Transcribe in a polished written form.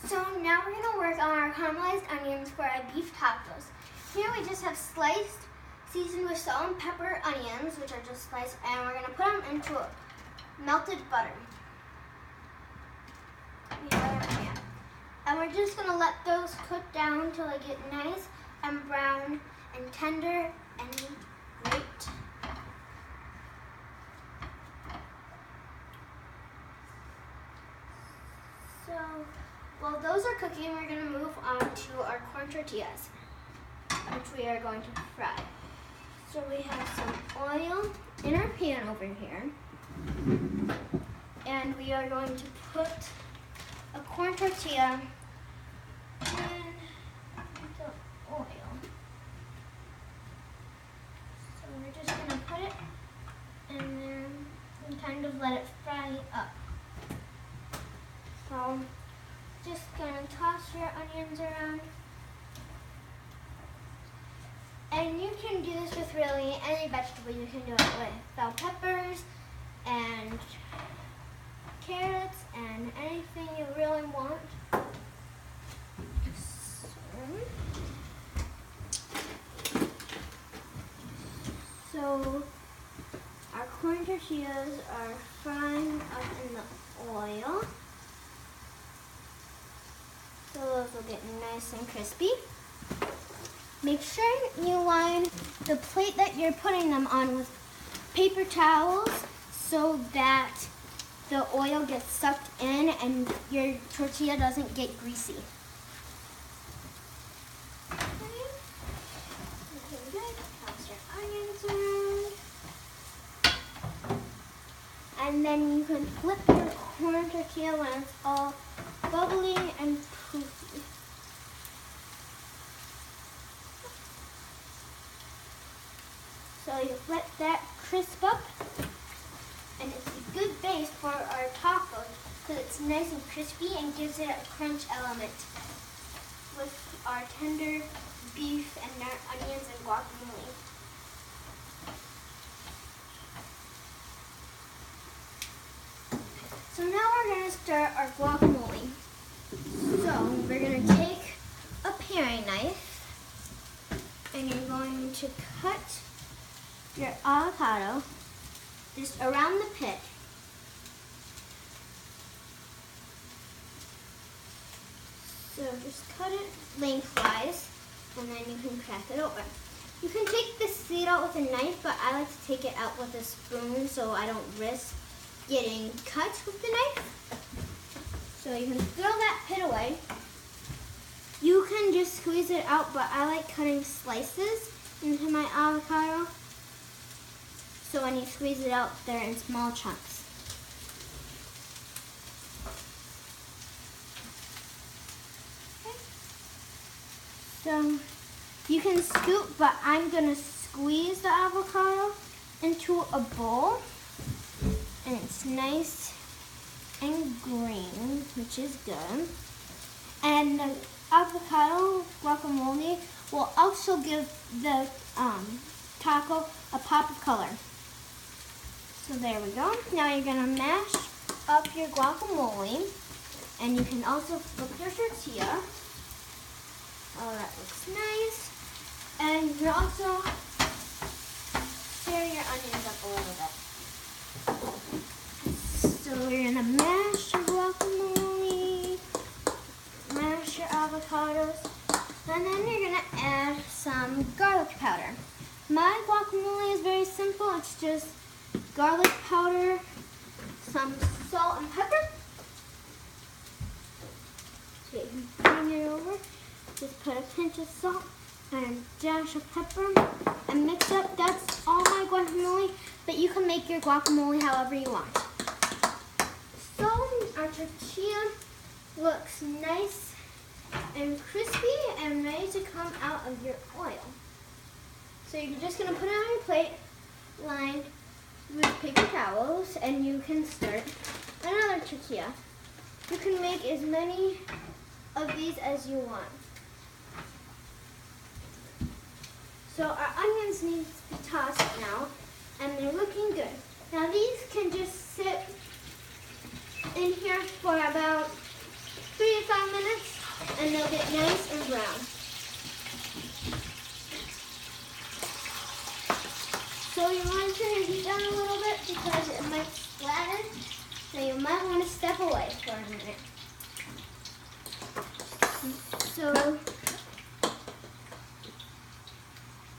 So now we're going to work on our caramelized onions for our beef tacos. Here we just have sliced, seasoned with salt and pepper onions, which are just sliced, and we're going to put them into melted butter. And we're just going to let those cook down until they get nice and brown and tender and great. So, while those are cooking, we're going to move on to our corn tortillas, which we are going to fry. So we have some oil in our pan over here, and we are going to put a corn tortilla in the oil. So we're just going to put it in there and kind of let it fry up. So just going to toss your onions around. And you can do this with really any vegetable. You can do it with bell peppers and carrots and anything you really want. So our corn tortillas are frying up in the oil. So those will get nice and crispy. Make sure you line the plate that you're putting them on with paper towels so that the oil gets sucked in and your tortilla doesn't get greasy. Okay, good. Toss your onions around. And then you can flip your corn tortilla when it's all bubbly and poofy. So you let that crisp up, and it's a good base for our tacos because it's nice and crispy and gives it a crunch element with our tender beef and our onions and guacamole. So now we're going to start our guacamole. So we're going to take a paring knife and you're going to cut your avocado just around the pit. So just cut it lengthwise and then you can crack it open. You can take the seed out with a knife, but I like to take it out with a spoon so I don't risk getting cut with the knife. So you can throw that pit away. You can just squeeze it out, but I like cutting slices into my avocado. So when you squeeze it out, they're in small chunks. Okay. So you can scoop, but I'm gonna squeeze the avocado into a bowl. And it's nice and green, which is good. And the avocado guacamole will also give the taco a pop of color. So there we go. Now you're gonna mash up your guacamole, and you can also flip your tortilla. Oh, that looks nice. And you're also stir your onions up a little bit. So we're gonna mash your guacamole, mash your avocados, and then you're gonna add some garlic powder. My guacamole is very simple. It's just garlic powder, some salt and pepper. So you can bring it over. Just put a pinch of salt and a dash of pepper and mix up. That's all my guacamole, but you can make your guacamole however you want. So our tortilla looks nice and crispy and ready to come out of your oil. So you're just going to put it on your plate lined with paper towels, and you can start another tortilla. You can make as many of these as you want. So our onions need to be tossed now, and they're looking good. Now these can just sit in here for about 3 to 5 minutes then they'll get nice and brown. So you want to turn your heat down a little bit because it might splatter. So you might want to step away for a minute. So